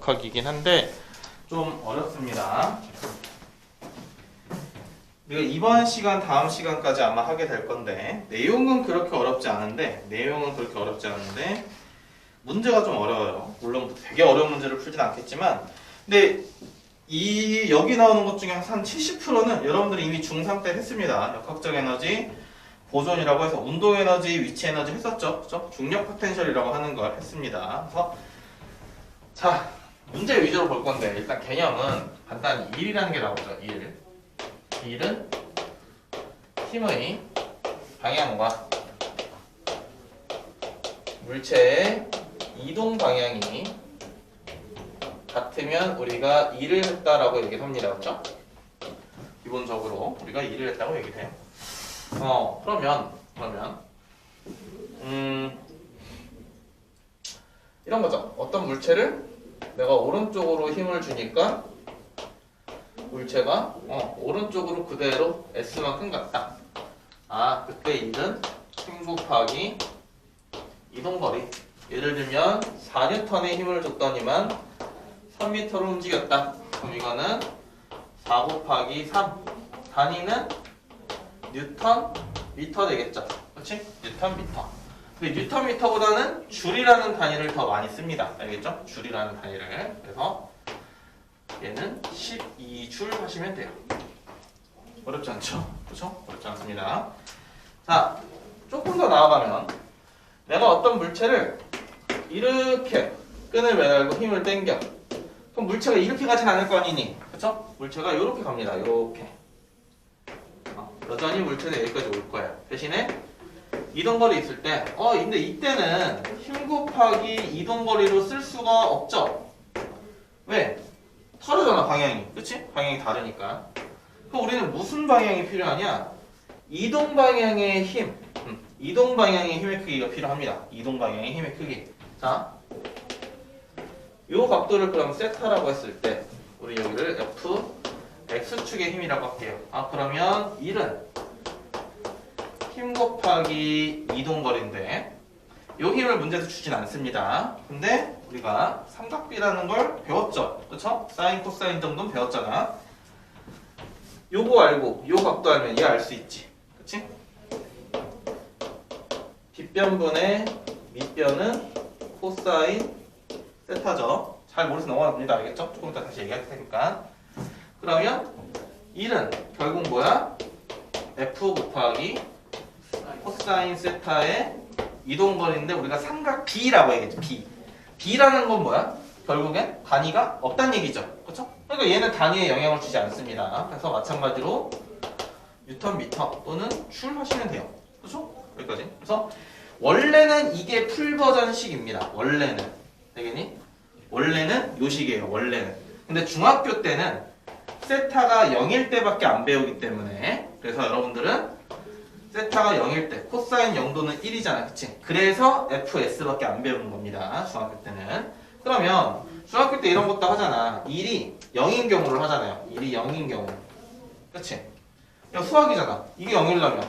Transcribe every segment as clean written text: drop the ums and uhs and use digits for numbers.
역학이긴 한데 좀 어렵습니다. 우리가 이번 시간, 다음 시간까지 아마 하게 될 건데 내용은 그렇게 어렵지 않은데 문제가 좀 어려워요. 물론 되게 어려운 문제를 풀진 않겠지만 근데 여기 나오는 것 중에 한 70%는 여러분들이 이미 중3 때 했습니다. 역학적 에너지, 보존이라고 해서 운동 에너지, 위치 에너지 했었죠. 그죠? 중력 포텐셜이라고 하는 걸 했습니다. 그래서 자, 문제 위주로 볼 건데 일단 개념은 간단히 1이라는 게 나오죠. 1은 힘의 방향과 물체의 이동 방향이 같으면 우리가 2를 했다라고 얘기를 합니다. 그렇죠? 기본적으로 우리가 2를 했다고 얘기를 해요. 그러면 이런 거죠. 어떤 물체를 내가 오른쪽으로 힘을 주니까 물체가 오른쪽으로 그대로 S만큼 갔다. 그때 1은 힘 곱하기 이동거리. 예를 들면 4N의 힘을 줬더니만 3m를 움직였다. 그럼 이거는 4 곱하기 3. 단위는 뉴턴 미터 되겠죠. 그렇지? 뉴턴 미터. 근데 뉴턴 미터보다는 줄이라는 단위를 더 많이 씁니다. 알겠죠? 줄이라는 단위를. 그래서 얘는 12줄 하시면 돼요. 어렵지 않죠? 그렇죠? 어렵지 않습니다. 자, 조금 더 나아가면 내가 어떤 물체를 이렇게 끈을 매달고 힘을 당겨. 그럼 물체가 이렇게 가진 않을 거 아니니? 그쵸? 물체가 이렇게 갑니다. 이렇게. 여전히 물체는 여기까지 올 거예요. 대신에 이동거리 있을 때, 근데 이때는 힘 곱하기 이동거리로 쓸 수가 없죠? 왜? 다르잖아, 방향이. 그치? 방향이 다르니까. 그럼 우리는 무슨 방향이 필요하냐? 이동 방향의 힘. 이동 방향의 힘의 크기가 필요합니다. 이동 방향의 힘의 크기. 자, 요 각도를 그럼 세타라고 했을 때 우리 여기를 F X축의 힘이라고 할게요. 그러면 1은 힘 곱하기 이동거리인데 요 힘을 문제에서 주진 않습니다. 근데 우리가 삼각비라는 걸 배웠죠. 그쵸? 사인, 코사인 정도는 배웠잖아. 요거 알고 요 각도 알면 얘 알 수 있지. 그치? 뒷변분의 밑변은 코사인 세타죠. 잘 모르서 넘어갑니다. 알겠죠? 조금 이따 다시 얘기할 테니까. 그러면 1은 결국 뭐야? F 곱하기 코사인 세타의 이동거리인데 우리가 삼각 B라고 얘기했죠. B라는 건 뭐야? 결국엔 단위가 없다는 얘기죠. 그렇죠? 그러니까 얘는 단위에 영향을 주지 않습니다. 그래서 마찬가지로 뉴턴 미터 또는 줄 하시면 돼요. 그렇죠? 여기까지. 그래서 원래는 이게 풀 버전식입니다. 원래는. 되겠니? 원래는 요 식이에요. 원래는. 근데 중학교 때는 세타가 0일 때밖에 안 배우기 때문에 그래서 여러분들은 세타가 0일 때 코사인 0도는 1이잖아. 그치? 그래서 FS밖에 안 배우는 겁니다. 중학교 때는. 그러면 중학교 때 이런 것도 하잖아. 1이 0인 경우를 하잖아요. 1이 0인 경우. 그치? 야, 수학이잖아. 이게 0이려면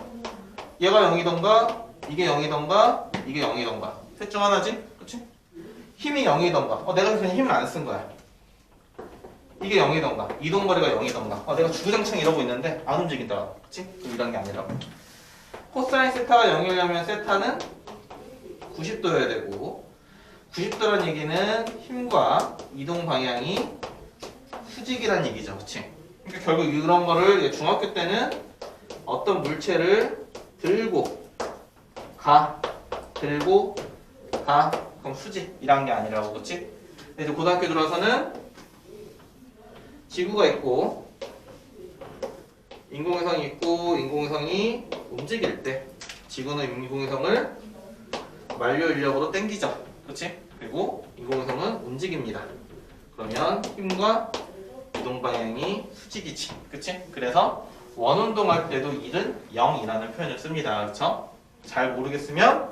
얘가 0이던가 이게 0이던가 이게 0이던가 셋 중 하나지? 그치? 힘이 0이던가 내가 그냥 힘을 안 쓴 거야. 이게 0이던가 이동거리가 0이던가 내가 주구장창 이러고 있는데 안 움직인다. 그치? 이런 게 아니라 코사인 세타가 0이려면 세타는 90도여야 되고 90도란 얘기는 힘과 이동 방향이 수직이란 얘기죠. 그치? 그러니까 결국 이런 거를 중학교 때는 어떤 물체를 들고 가 그럼 수직이란 게 아니라고. 그치? 근데 이제 고등학교 들어서는 지구가 있고 인공위성이 있고 인공위성이 움직일 때 지구는 인공위성을 만료 인력으로 당기죠. 그렇지? 그리고 인공위성은 움직입니다. 그러면 힘과 이동 방향이 수직이지. 그렇지? 그래서 원운동할 때도 1은 0이라는 표현을 씁니다. 그렇죠? 잘 모르겠으면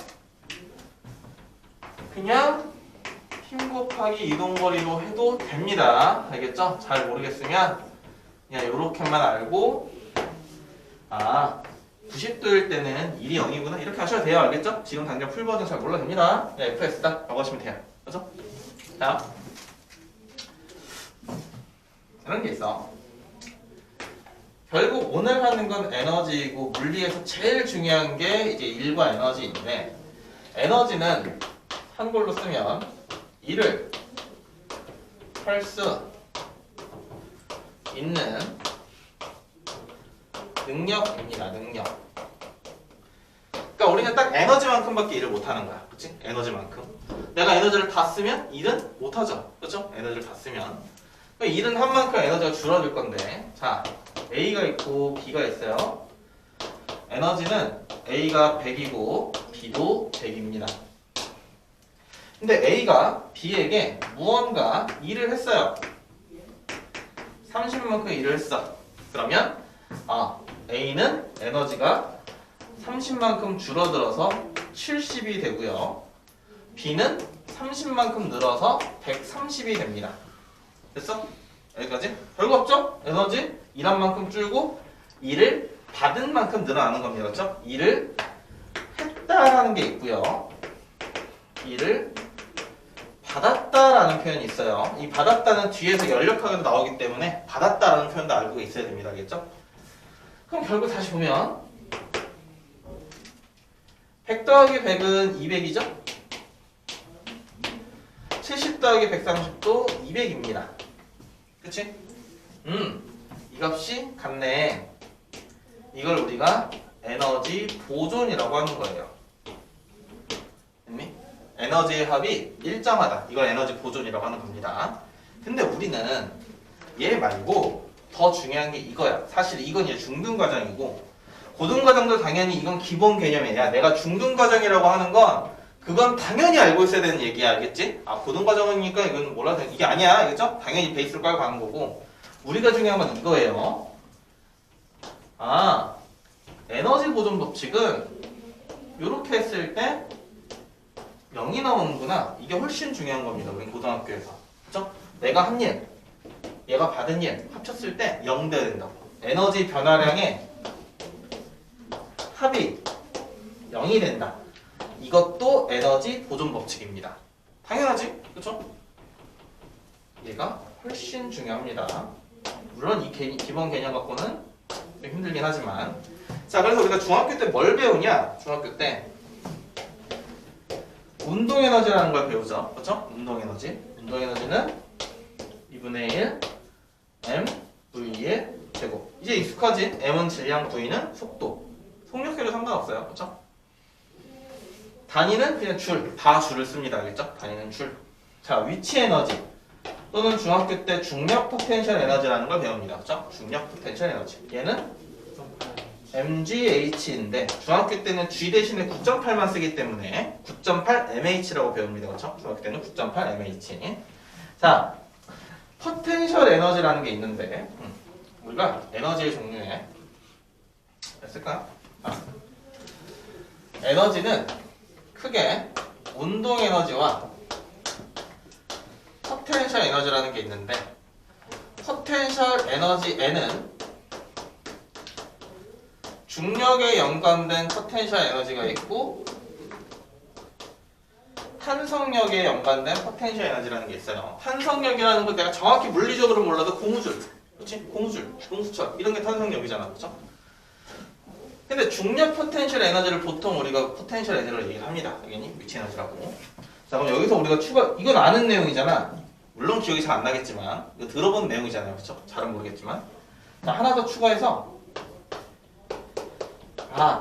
그냥 힘 곱하기 이동거리로 해도 됩니다. 알겠죠? 잘 모르겠으면 그냥 이렇게만 알고 90도일 때는 1이 0이구나 이렇게 하셔도 돼요. 알겠죠? 지금 당장 풀버전 잘 몰라도 됩니다. FS다 라고 하시면 돼요. 그렇죠? 자, 그런 게 있어. 결국 오늘 하는 건 에너지이고 물리에서 제일 중요한 게 이제 일과 에너지인데 에너지는 한글로 쓰면 일을 할 수 있는 능력입니다. 능력. 그러니까 우리는 딱 에너지만큼밖에 일을 못하는 거야. 그치? 에너지만큼. 내가 에너지를 다 쓰면 일은 못하죠. 그쵸? 에너지를 다 쓰면. 그러니까 일은 한 만큼 에너지가 줄어들 건데 자 A가 있고 B가 있어요. 에너지는 A가 100이고 B도 100입니다. 근데 A가 B에게 무언가 일을 했어요. 30만큼 일을 했어. 그러면 A는 에너지가 30만큼 줄어들어서 70이 되고요. B는 30만큼 늘어서 130이 됩니다. 됐어? 여기까지? 별거 없죠? 에너지 일한 만큼 줄고 일을 받은 만큼 늘어나는 겁니다. 그렇죠? 일을 했다라는 게 있고요. 일을 받았다라는 표현이 있어요. 이 받았다는 뒤에서 연력하게도 나오기 때문에 받았다라는 표현도 알고 있어야 됩니다. 알겠죠? 그럼 결국 다시 보면 100 더하기 100은 200이죠? 70 더하기 130도 200입니다. 그치? 이 값이 같네. 이걸 우리가 에너지 보존이라고 하는 거예요. 됐니? 에너지의 합이 일정하다. 이걸 에너지 보존이라고 하는 겁니다. 근데 우리는 얘 말고 더 중요한 게 이거야. 사실 이건 이제 중등과정이고 고등과정도 당연히 이건 기본 개념이야. 내가 중등과정이라고 하는 건 그건 당연히 알고 있어야 되는 얘기야. 알겠지? 고등과정이니까 이건 몰라도 돼. 이게 아니야. 알겠죠? 당연히 베이스를 깔고 가는 거고 우리가 중요한 건 이거예요. 에너지 보존 법칙은 이렇게 했을 때 0이 나오는구나. 이게 훨씬 중요한 겁니다. 우리 고등학교에서. 그쵸? 내가 한 일, 얘가 받은 일 합쳤을 때 0 돼야 된다고. 에너지 변화량의 합이 0이 된다. 이것도 에너지 보존 법칙입니다. 당연하지? 그쵸? 얘가 훨씬 중요합니다. 물론 이 기본 개념 갖고는 좀 힘들긴 하지만 자 그래서 우리가 중학교 때 뭘 배우냐? 중학교 때 운동에너지라는 걸 배우죠. 그렇죠? 운동에너지. 운동에너지는 2분의 1 m v의 제곱. 이제 익숙하지? m은 질량, v는 속도. 속력계도 상관없어요. 그렇죠? 단위는 그냥 줄. 다 줄을 씁니다. 알겠죠? 단위는 줄. 자, 위치 에너지 또는 중학교 때 중력 포텐셜 에너지라는 걸 배웁니다. 그렇죠? 중력 포텐셜 에너지. 얘는 mgh인데 중학교 때는 g 대신에 9.8만 쓰기 때문에 9.8 mh라고 배웁니다. 그렇죠? 중학교 때는 9.8 mh. 자, 포텐셜 에너지라는 게 있는데 우리가 에너지의 종류에 했을까요? 에너지는 크게 운동 에너지와 포텐셜 에너지라는 게 있는데 포텐셜 에너지 N은 중력에 연관된 포텐셜 에너지가 있고 탄성력에 연관된 포텐셜 에너지라는 게 있어요. 탄성력이라는 건 내가 정확히 물리적으로 몰라도 고무줄, 그렇지? 고무줄, 동수철 이런 게 탄성력이잖아, 그렇죠? 근데 중력 포텐셜 에너지를 보통 우리가 포텐셜 에너지로 얘기를 합니다. 알겠니? 위치 에너지라고. 자, 그럼 여기서 우리가 이건 아는 내용이잖아. 물론 기억이 잘 안 나겠지만 이거 들어본 내용이잖아요, 그렇죠? 잘은 모르겠지만. 자, 하나 더 추가해서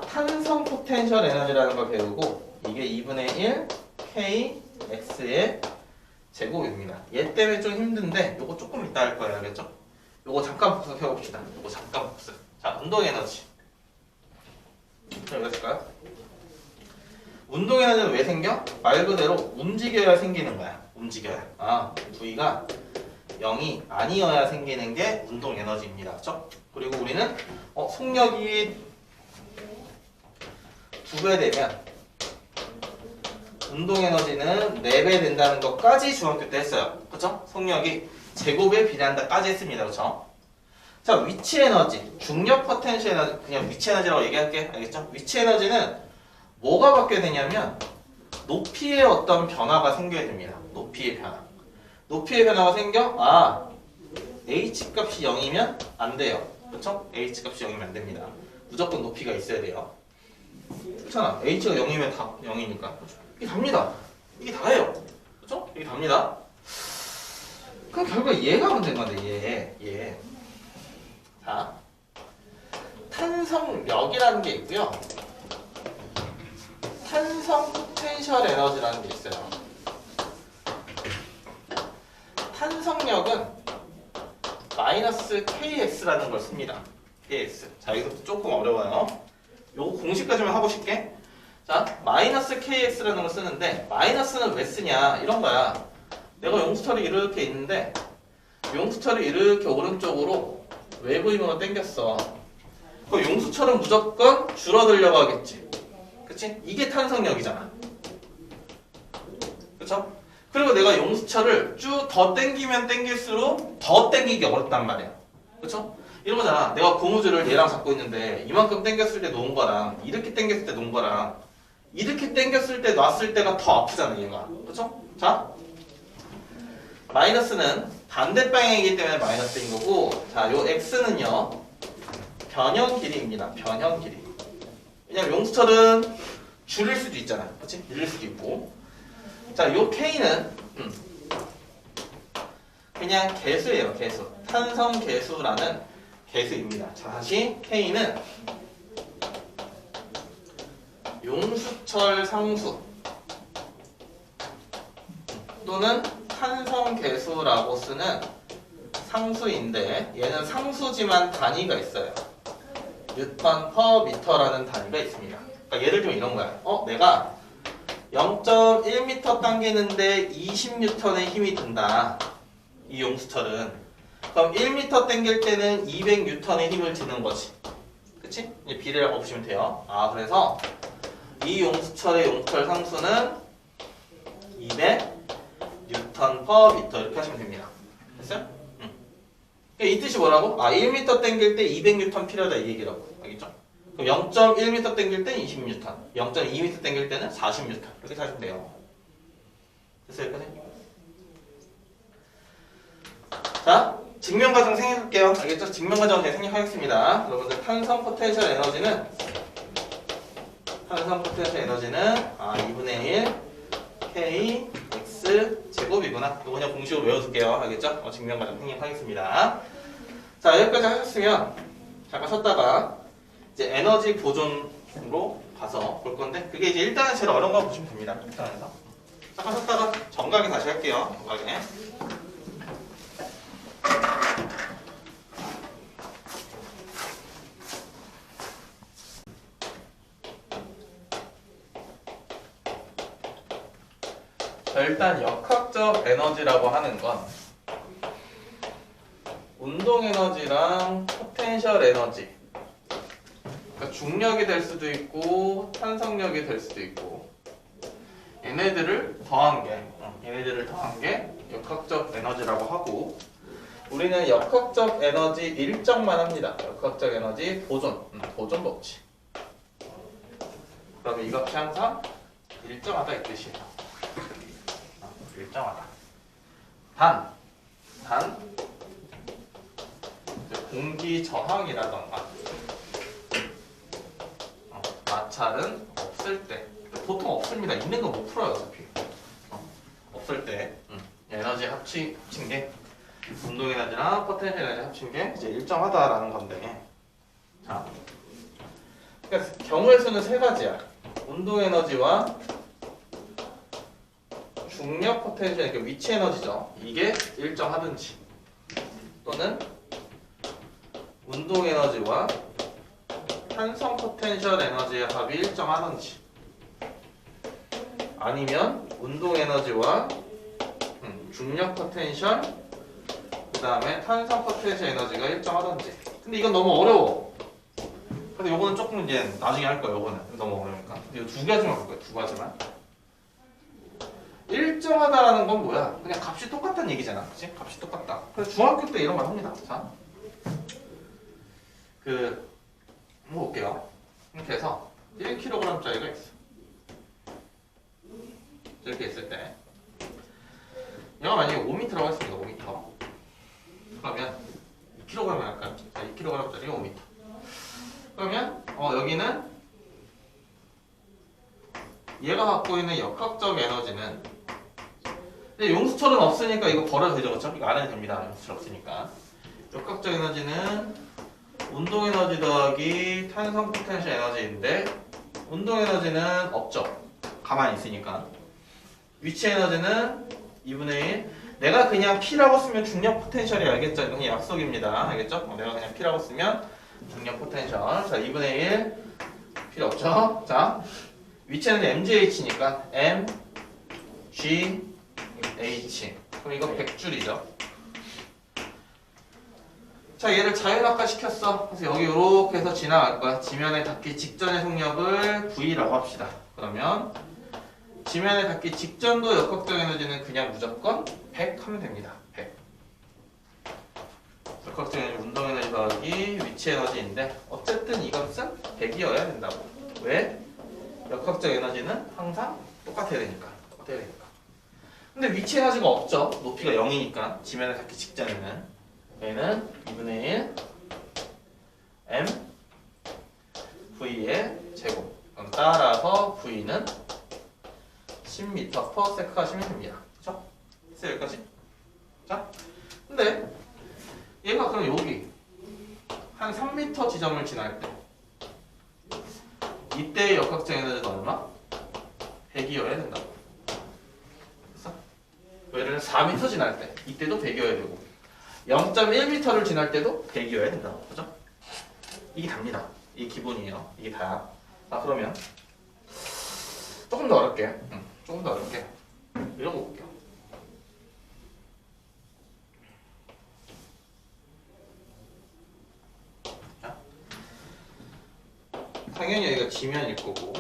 탄성 포텐셜 에너지라는 걸 배우고 이게 2분의 1 kx의 제곱입니다. 얘 때문에 좀 힘든데 요거 조금 이따 할 거예요. 알겠죠? 요거 잠깐 복습해봅시다. 요거 잠깐 복습. 자, 운동 에너지. 자, 여기 쓸까요? 운동 에너지는 왜 생겨? 말 그대로 움직여야 생기는 거야. 움직여야. V가 0이 아니어야 생기는 게 운동 에너지입니다. 그렇죠? 그리고 우리는 속력이 2배 되면 운동 에너지는 4배 된다는 것까지 중학교 때 했어요. 그렇죠? 속력이 제곱에 비례한다까지 했습니다. 그렇죠? 자, 위치 에너지, 중력 포텐셜 에너지, 그냥 위치 에너지라고 얘기할게. 알겠죠? 위치 에너지는 뭐가 바뀌어야 되냐면 높이의 어떤 변화가 생겨야 됩니다. 높이의 변화. 높이의 변화가 생겨? h 값이 0이면 안 돼요. 그렇죠? h 값이 0이면 안 됩니다. 무조건 높이가 있어야 돼요. 그렇잖아. h가 0이면 다 0이니까. 이게 답니다. 이게 다예요. 그렇죠? 이게 답니다. 그럼 결국 얘가 문제인 건데 얘. 자, 탄성력이라는 게 있고요. 탄성 포텐셜 에너지라는 게 있어요. 탄성력은 마이너스 kx라는 걸 씁니다. kx. 자, 여기서 조금 어려워요. 요거 공식까지만 하고 싶게. 자, 마이너스 kx라는 걸 쓰는데 마이너스는 왜 쓰냐 이런 거야. 내가 용수철이 이렇게 있는데 용수철이 이렇게 오른쪽으로 외부 힘으로 당겼어. 그 용수철은 무조건 줄어들려고 하겠지. 그치? 이게 탄성력이잖아. 그쵸? 그리고 내가 용수철을 쭉 더 당기면 당길수록 더 당기기 어렵단 말이야. 그쵸? 이런 거잖아. 내가 고무줄을 얘랑 잡고 있는데 이만큼 당겼을 때 놓은 거랑 이렇게 당겼을 때 놓은 거랑 이렇게 당겼을 때 놨을 때가 더 아프잖아 얘가. 그쵸? 자, 마이너스는 반대 방향이기 때문에 마이너스인 거고, 자, 요 x는요 변형 길이입니다. 변형 길이. 왜냐면 용수철은 줄일 수도 있잖아. 그치? 늘릴 수도 있고. 자, 요 k는 그냥 개수예요. 개수. 탄성 개수라는 개수입니다. 자, 다시 k는 용수철 상수 또는 탄성 개수라고 쓰는 상수인데 얘는 상수지만 단위가 있어요. 뉴턴 퍼 미터라는 단위가 있습니다. 그러니까 예를 들면 이런 거야. 내가 0.1m 당기는데 20N의 힘이 든다. 이 용수철은. 그럼 1m 당길 때는 200N의 힘을 드는 거지. 그치? 이제 비례를 없으면 돼요. 그래서 이 용수철의 용수철 상수는 200N per 미터 이렇게 하시면 됩니다. 됐어요? 이 뜻이 뭐라고? 1m 당길 때 200N 필요하다 이 얘기라고. 알겠죠? 그럼 0.1m 당길 때는 20N, 0.2m 당길 때는 40N 이렇게 하시면 돼요. 됐어요? 여기까지? 자, 증명과정 생략할게요. 알겠죠? 증명과정 제가 생략하겠습니다. 여러분들 탄성 포텐셜 에너지는 2분의 1 k x 제곱이구나. 이거 그냥 공식으로 외워둘게요. 알겠죠? 증명과정 생략하겠습니다. 자, 여기까지 하셨으면 잠깐 쉬었다가 이제 에너지 보존으로 가서 볼 건데 그게 이제 일단은 제일 어려운 거 보시면 됩니다. 일단에서 잠깐 쉬었다가 정각에 다시 할게요. 정각에. 자, 일단 역학적 에너지라고 하는 건 운동 에너지랑 포텐셜 에너지, 그러니까 중력이 될 수도 있고 탄성력이 될 수도 있고 얘네들을 더한 게 역학적 에너지라고 하고, 우리는 역학적 에너지 일정만 합니다. 역학적 에너지 보존 법칙. 그러면 이것이 항상 일정하다 이 뜻이에요. 일정하다. 단 공기 저항이라던가 마찰은 없을 때, 보통 없습니다. 있는 거 못 풀어요 어차피. 없을 때 에너지 합친 게 운동 에너지랑 포텐셜 에너지 합친 게 이제 일정하다라는 건데, 자, 그러니까 경우의 수는 세 가지야. 운동 에너지와 중력 포텐셜, 그러니까 위치 에너지죠. 이게 일정하든지, 또는 운동 에너지와 탄성 포텐셜 에너지의 합이 일정하든지, 아니면 운동 에너지와 중력 포텐셜 그 다음에 탄성 포텐셜 에너지가 일정하든지. 근데 이건 너무 어려워. 근데 요거는 조금 이제 나중에 할 거예요. 요거는 너무 어려우니까. 이 두 가지만 볼 거예요. 두 가지만. 일정하다라는 건 뭐야? 그냥 값이 똑같다는 얘기잖아. 그치? 값이 똑같다. 그래서 중학교 때 이런 말 합니다. 자, 한번 볼게요. 이렇게 해서 1kg짜리가 있어. 이렇게 있을 때 얘가 만약에 5m라고 했습니다. 5m. 그러면 1kg짜리 5m. 그러면 여기는 얘가 갖고 있는 역학적 에너지는, 근데 용수철은 없으니까 이거 버려도 되죠, 그렇죠? 이거 안 해도 됩니다. 용수철 없으니까. 역학적 에너지는 운동 에너지 더하기 탄성 포텐셜 에너지인데 운동 에너지는 없죠. 가만히 있으니까. 위치 에너지는 2분의 1. 내가 그냥 P라고 쓰면 중력 포텐셜이 알겠죠? 이건 그냥 약속입니다. 알겠죠? 내가 그냥 P라고 쓰면 중력 포텐셜. 자, 2분의 1 필요 없죠? 자, 위치는 MGH니까 M, G, H. 그럼 이거 100줄이죠. 자, 얘를 자연학화 시켰어. 그래서 여기 이렇게 해서 지나갈 거야. 지면에 닿기 직전의 속력을 V라고 합시다. 그러면 지면에 닿기 직전도 역학적 에너지는 그냥 무조건 100 하면 됩니다. 100. 역학적 에너지, 운동 에너지 더하기 위치 에너지인데 어쨌든 이것은 100이어야 된다고. 왜? 역학적 에너지는 항상 똑같아야 되니까. 근데 위치 에너지가 없죠. 높이가 0이니까 지면에 닿기 직전에는. 얘는 2분의 1 M V의 제곱. 그럼 따라서 V는 10m/s가 하시면 됩니다. 그쵸? 됐어요, 여기까지? 자, 근데 얘가 그럼 여기 한 3m 지점을 지날 때 이때의 역학적 에너지는 얼마? 100이어야 된다고. 됐어? 예를 들어 4m 지날 때 이때도 100이어야 되고 0.1m를 지날 때도 100이어야 된다고. 그죠? 이게 답니다. 이게 기본이에요. 이게 다야. 자, 그러면 조금 더 어렵게 이런 거 볼게요. 자, 당연히 여기가 지면일 거고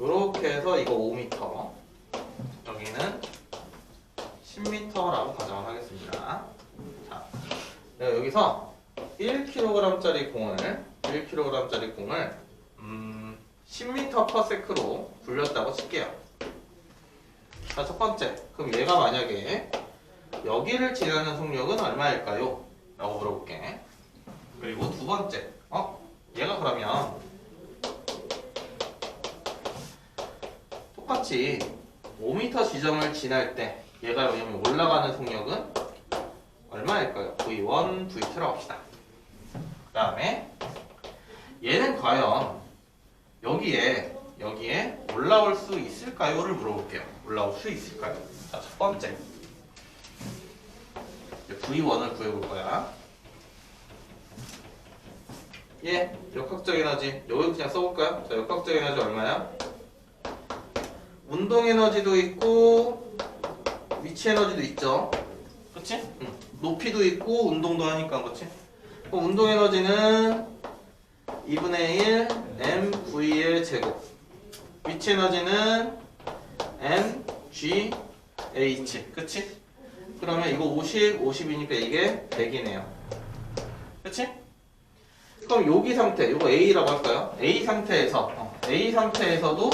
요렇게 해서 이거 5m, 여기는 10m라고 가정을 하겠습니다. 자, 내가 여기서 1kg짜리 공을 10m/s로 굴렸다고 칠게요. 자, 첫 번째. 그럼 얘가 만약에 여기를 지나는 속력은 얼마일까요? 라고 물어볼게. 그리고 두 번째. 얘가 그러면 똑같이 5m 지점을 지날 때 얘가 왜냐면 올라가는 속력은 얼마일까요? V1, V2라고 합시다. 그 다음에 얘는 과연 여기에 올라올 수 있을까요?를 물어볼게요. 올라올 수 있을까요? 자, 첫 번째 V1을 구해볼 거야. 얘 역학적 에너지 여기 그냥 써볼까요? 자, 역학적 에너지 얼마야? 운동 에너지도 있고 위치 에너지도 있죠. 그렇지? 응. 높이도 있고 운동도 하니까. 그렇지? 그럼 운동 에너지는 2분의 1 mv의 제곱. 위치 에너지는 mg h. 그치? 그러면 이거 50, 50이니까 이게 100이네요. 그치? 그럼 여기 상태, 이거 A라고 할까요? A 상태에서도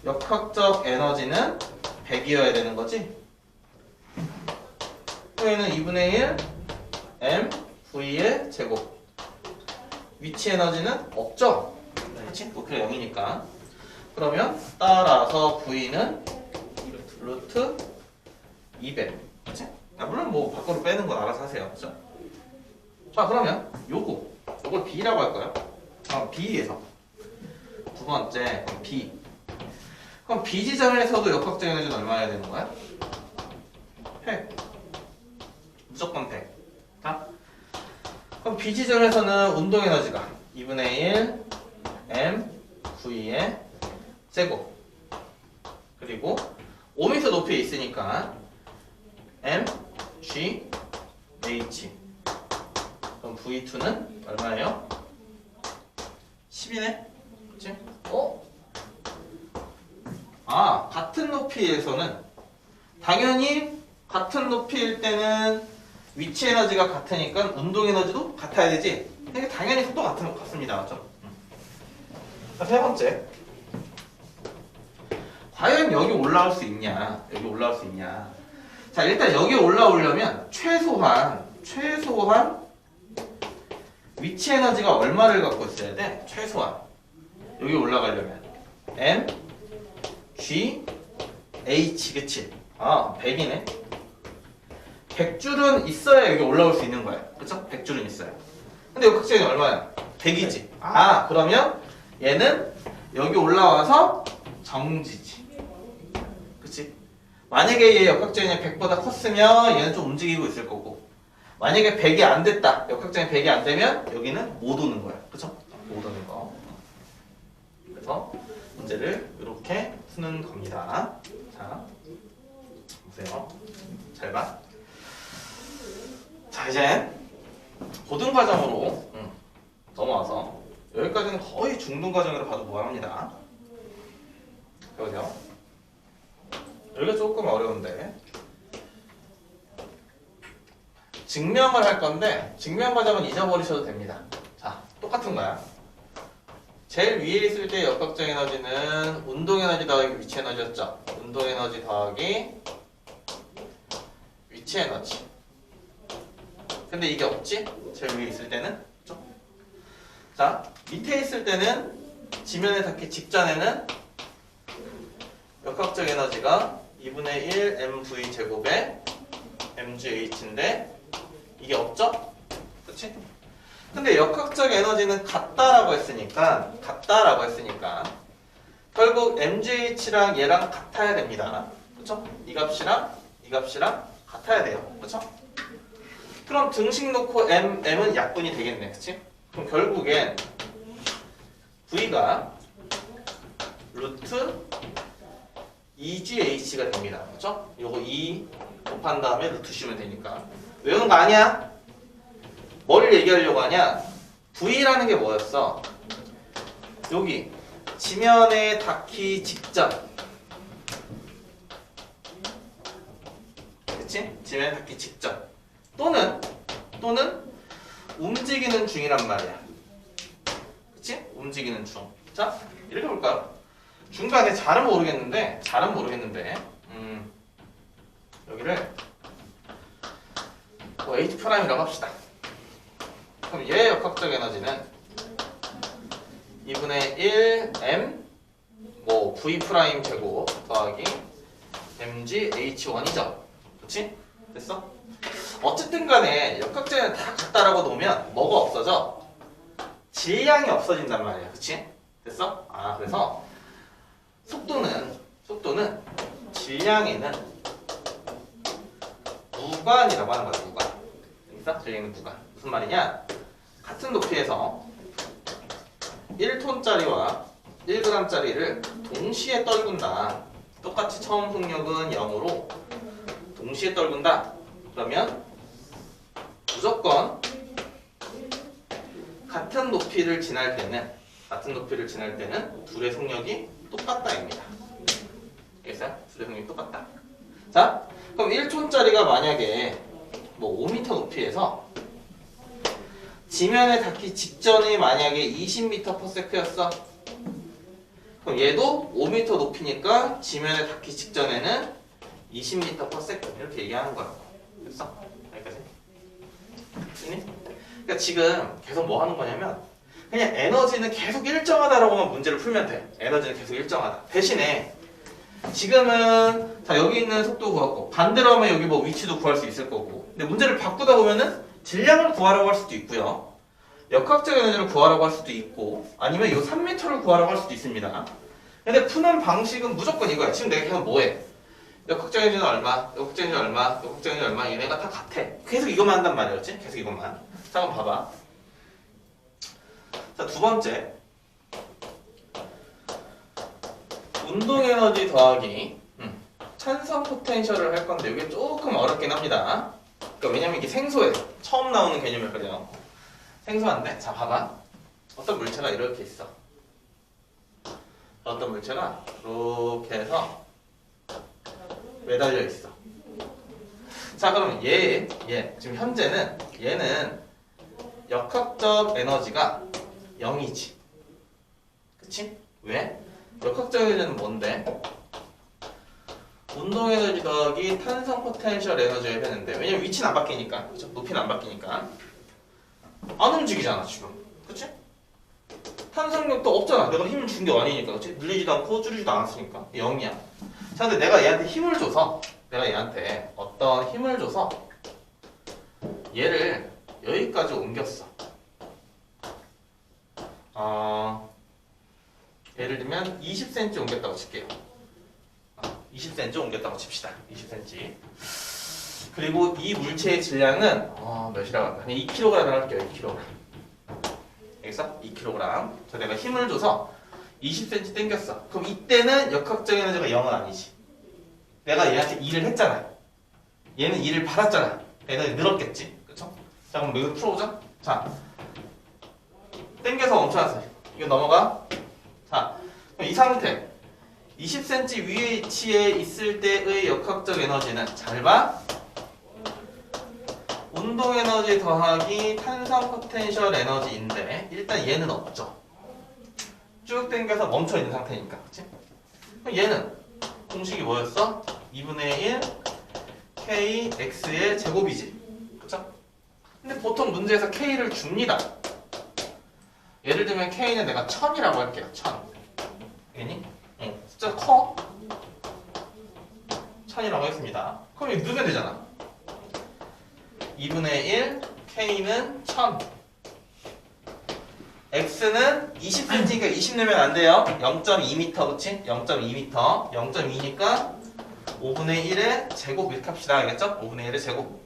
역학적 에너지는 100이어야 되는 거지? 여기는 2분의 1 mv의 제곱. 위치 에너지는 없죠? 그치? 높이가 0이니까. 그러면 따라서 V는 루트 200. 그치? 물론 뭐 밖으로 빼는 건 알아서 하세요. 그쵸? 자, 그러면 요걸 B라고 할까요? B에서 두 번째 B. 그럼 B 지점에서도 역학적 에너지는 얼마여야 되는 거야? 100. 무조건 100. 자, 그럼 B 지점에서는 운동 에너지가 2분의 1 m v의 제곱. 그리고 5m 높이에 있으니까 m g h. 그럼 V2는 얼마예요? 10이네? 그치? 같은 높이에서는 당연히 같은 높이일 때는 위치 에너지가 같으니까 운동 에너지도 같아야 되지? 이게 당연히 속도 같습니다. 맞죠? 자, 세 번째. 과연 여기 올라올 수 있냐? 자, 일단 여기 올라오려면 최소한 최소한 위치 에너지가 얼마를 갖고 있어야 돼? 최소한 여기 올라가려면 M, G, H 그치? 아 100이네 100줄은 있어야 여기 올라올 수 있는 거야 그쵸? 100줄은 있어요 근데 역학적이 얼마야? 100이지 아 그러면 얘는 여기 올라와서 정지지 그치? 만약에 얘 역학적이 100보다 컸으면 얘는 좀 움직이고 있을 거고 만약에 100이 안 됐다 역학적이 100이 안 되면 여기는 못 오는 거야 그쵸? 못 오는 거 그래서 문제를 이렇게 푸는 겁니다 자 보세요 잘 봐. 자 이제 고등과정으로 넘어와서 여기까지는 거의 중등과정으로 봐도 무방합니다. 그죠? 여기가 조금 어려운데 증명을 할 건데 증명 과정은 잊어버리셔도 됩니다. 자 똑같은 거야. 제일 위에 있을 때 역학적 에너지는 운동 에너지 더하기 위치 에너지였죠. 운동 에너지 더하기 위치 에너지. 근데 이게 없지? 제일 위에 있을 때는 그렇죠? 자 밑에 있을 때는 지면에 닿기 직전에는 역학적 에너지가 2분의 1 mv 제곱에 mgh인데 이게 없죠? 그렇지? 근데 역학적 에너지는 같다라고 했으니까 결국 mgh랑 얘랑 같아야 됩니다. 그렇죠? 이 값이랑 같아야 돼요. 그렇죠? 그럼 등식 놓고 m은 약분이 되겠네. 그치? 그럼 결국엔 v가 루트 2gh가 됩니다. 그쵸? 요거 2 곱한 다음에 루트 씌우면 되니까. 외우는 거 아니야? 뭘 얘기하려고 하냐? v라는 게 뭐였어? 여기 지면에 닿기 직전. 그치? 지면에 닿기 직전. 또는 움직이는 중이란 말이야. 그치? 움직이는 중. 자, 이렇게 볼까요? 중간에 잘은 모르겠는데 여기를 H'이라고 합시다. 그럼 얘의 역학적 에너지는 2분의 1 m v' 제곱 더하기 mg h1이죠. 그치? 됐어? 어쨌든 간에 역학적 에너지 다 같다라고 놓으면 뭐가 없어져? 질량이 없어진단 말이야. 그치? 됐어? 아 그래서 속도는 질량에는 무관이라고 하는 거야. 무관. 여기서 질량은 무관. 무슨 말이냐? 같은 높이에서 1톤짜리와 1g짜리를 동시에 떨군다. 똑같이 처음 속력은 0으로 동시에 떨군다. 그러면 무조건 같은 높이를 지날 때는 둘의 속력이 똑같다입니다. 알겠어요? 둘의 속력이 똑같다. 자, 그럼 1톤짜리가 만약에 5m 높이에서 지면에 닿기 직전이 만약에 20m/s였어. 그럼 얘도 5m 높이니까 지면에 닿기 직전에는 20m/s 이렇게 얘기하는 거야. 됐어? 여기까지. 됐니? 그러니까 지금 계속 뭐 하는 거냐면 그냥 에너지는 계속 일정하다라고만 문제를 풀면 돼. 에너지는 계속 일정하다. 대신에 지금은 자 여기 있는 속도 구하고 반대로 하면 여기 위치도 구할 수 있을 거고 근데 문제를 바꾸다 보면은 질량을 구하라고 할 수도 있고요. 역학적 에너지를 구하라고 할 수도 있고 아니면 요 3m를 구하라고 할 수도 있습니다. 근데 푸는 방식은 무조건 이거야. 지금 내가 계속 뭐해? 역학적 에너지는 얼마? 역학적 에너지 얼마? 역학적 에너지 얼마? 얘네가 다 같아. 계속 이것만 한단 말이었지? 계속 이것만. 자 한번 봐봐. 자 두 번째 운동 에너지 더하기 찬성 포텐셜을 할 건데 이게 조금 어렵긴 합니다. 그러니까 왜냐면 이게 생소해. 처음 나오는 개념이거든요. 생소한데 자 봐봐. 어떤 물체가 이렇게 있어. 어떤 물체가 이렇게 해서 매달려 있어. 자 그러면 얘 지금 현재는 얘는 역학적 에너지가 0이지. 그치? 왜? 역학적 에너지는 뭔데? 운동 에너지 더하기 탄성 포텐셜 에너지를 했는데 왜냐면 위치는 안 바뀌니까 그쵸? 높이는 안 바뀌니까 안 움직이잖아 지금 그치? 탄성력도 없잖아 내가 힘을 준 게 아니니까 그치? 늘리지도 않고 줄이지도 않았으니까 0이야 자 근데 내가 얘한테 힘을 줘서 내가 얘한테 어떤 힘을 줘서 얘를 여기까지 옮겼어 예를 들면 20cm 옮겼다고 칠게요 20cm 옮겼다고 칩시다 20cm 그리고 이 물체의 질량은 몇이라고 할까? 그냥 2kg을 할게요 2kg 여기서 2kg 자 내가 힘을 줘서 20cm 당겼어 그럼 이때는 역학적 에너지가 0은 아니지 내가 얘한테 2를 했잖아 얘는 2를 받았잖아 에너지 늘었겠지 그쵸? 자 그럼 이거 풀어보자 자 당겨서 멈춰놨어 이거 넘어가 자 그럼 이 상태 20cm 위치에 있을 때의 역학적 에너지는 잘 봐. 운동 에너지 더하기 탄성 포텐셜 에너지인데 일단 얘는 없죠. 쭉 당겨서 멈춰 있는 상태니까. 그치? 그럼 얘는 공식이 뭐였어? 2분의 1 kx의 제곱이지. 그쵸? 근데 보통 문제에서 k를 줍니다. 예를 들면 k는 내가 1000이라고 할게요. 1000. 알겠니? 숫자 커 1000이라고 했습니다. 그럼 이거 넣으면 되잖아. 2분의 1 k는 1000 x는 20cm니까 20 넣으면 안 돼요. 0.2m 그치? 0.2m 0.2니까 5분의 1의 제곱 이렇게 합시다. 알겠죠? 5분의 1의 제곱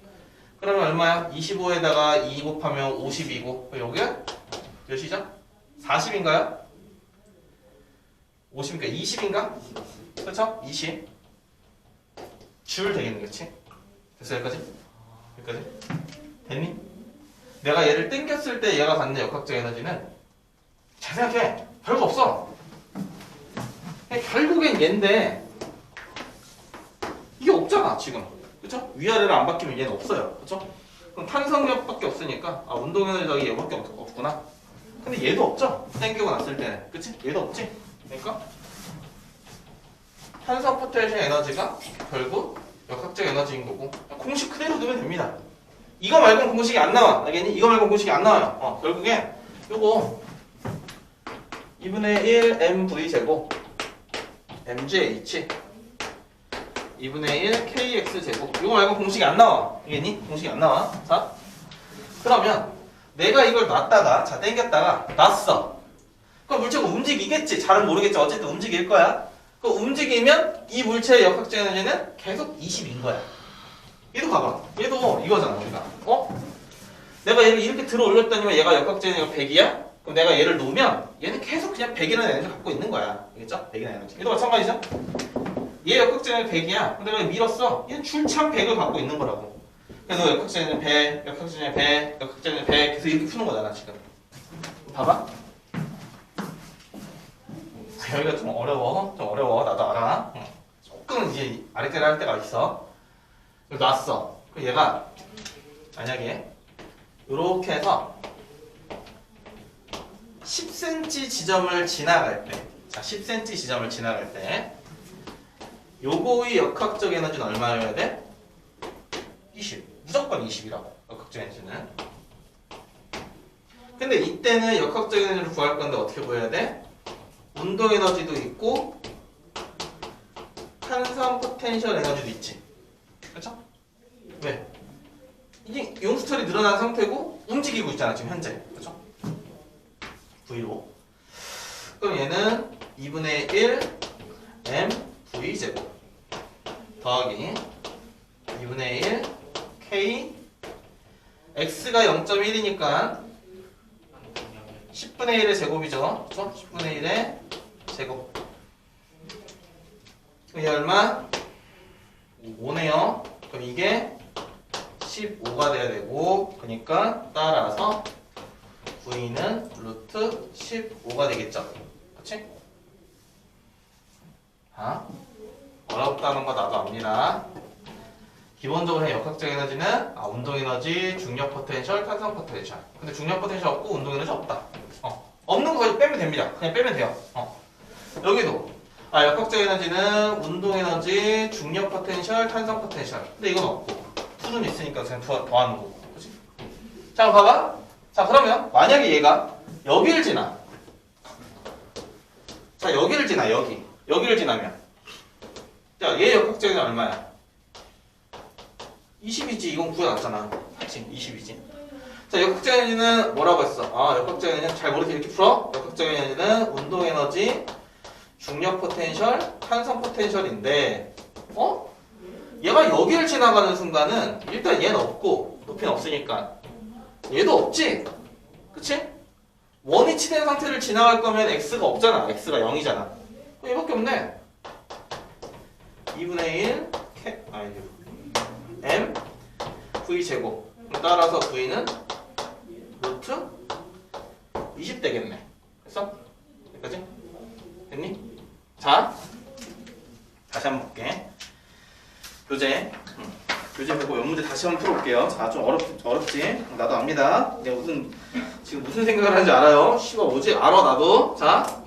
그러면 얼마야? 25에다가 2 곱하면 50이고 여기가 몇이죠? 40인가요? 50인가? 20인가? 그렇죠? 20 줄 되겠네 그치? 됐어 여기까지? 여기까지? 됐니? 내가 얘를 당겼을 때 얘가 갖는 역학적 에너지는 잘 생각해 별거 없어 결국엔 얘인데 이게 없잖아 지금 그쵸? 위아래로 안 바뀌면 얘는 없어요 그쵸? 그럼 탄성력밖에 없으니까 운동에너지 더하기 얘밖에 없구나 근데 얘도 없죠? 당기고 났을 때는 그치? 얘도 없지? 그러니까 탄성 포텐셜 에너지가 결국 역학적 에너지인 거고 공식 그대로 넣으면 됩니다. 이거 말고는 공식이 안 나와. 알겠니? 이거 말고는 공식이 안 나와요. 결국에 요거 2분의 1 mv 제곱 mgh 2분의 1 kx 제곱 이거 말고 공식이 안 나와. 알겠니? 공식이 안 나와. 자 그러면 내가 이걸 놨다가 자 당겼다가 놨어. 그럼 물체가 움직이겠지. 잘은 모르겠지. 어쨌든 움직일 거야. 그 움직이면 이 물체의 역학적 에너지는 계속 20인 거야. 얘도 봐봐. 얘도 이거잖아 우리가. 내가 얘를 이렇게 들어 올렸더니만 얘가 역학적 에너지가 100이야? 그럼 내가 얘를 놓으면 얘는 계속 그냥 100이라는 에너지를 갖고 있는 거야. 알겠죠? 100이라는 에너지. 얘도 마찬가지죠? 얘 역학적 에너지 100이야. 근데 내가 밀었어. 얘는 줄창 100을 갖고 있는 거라고. 그래서 역학적 에너지 100, 역학적 에너지 100, 역학적 에너지 100 계속 이렇게 푸는 거잖아 지금. 봐봐. 여기가 좀 어려워. 나도 알아. 조금 이제 아랫대를 할 때가 있어. 여기 놨어. 그럼 얘가 만약에 이렇게 해서 10cm 지점을 지나갈 때, 자 10cm 지점을 지나갈 때, 요거의 역학적 에너지는 얼마여야 돼? 20. 무조건 20이라고. 역학적 에너지는. 근데 이때는 역학적 에너지를 구할 건데 어떻게 구해야 돼? 운동 에너지도 있고 탄성 포텐셜 에너지도 있지. 그렇죠? 왜? 이게 용수철이 늘어난 상태고 움직이고 있잖아 지금 현재. 그렇죠? V로. 그럼 얘는 2분의 1 m v 제곱 더하기 2분의 1 k x가 0.1이니까 10분의 1의 제곱이죠. 그렇죠? 10분의 1의 제곱. 이게 얼마? 5네요. 그럼 이게 15가 돼야 되고, 그러니까 따라서 V는 루트 15가 되겠죠. 그렇지? 어렵다는 거 나도 압니다. 기본적으로 역학적 에너지는 운동 에너지, 중력 포텐셜, 탄성 포텐셜. 근데 중력 포텐셜 없고 운동 에너지 없다. 없는 거 빼면 됩니다. 그냥 빼면 돼요. 여기도 역학적 에너지는 운동 에너지, 중력 포텐셜, 탄성 포텐셜. 근데 이건 없고 풀은 있으니까 그냥 더하는 거고. 그치? 자, 봐봐. 자, 그러면 만약에 얘가 여기를 지나. 자, 여기를 지나, 여기를 지나면. 자, 얘 역학적 에너지 얼마야? 20이지. 이건 구해놨잖아. 그치? 20이지. 자, 역학적 에너지는 뭐라고 했어? 역학적 에너지는 잘 모르게 이렇게 풀어. 역학적 에너지는 운동 에너지, 중력 포텐셜, 탄성 포텐셜인데, 얘가 여기를 지나가는 순간은 일단 얘는 없고, 높이는 없으니까. 얘도 없지? 그치? 원위치된 상태를 지나갈 거면 x가 없잖아. x가 0이잖아. 얘밖에 없네. 2분의 1 m v 제곱. 따라서 v는 루트 20 되겠네. 됐어? 여기까지? 됐니? 자, 다시 한번 볼게. 교재 보고 연문제 다시 한번 풀어볼게요. 자, 좀 어렵지? 나도 압니다. 내가 지금 무슨 생각을 하는지 알아요. 씨발 뭐지? 알아 나도. 자,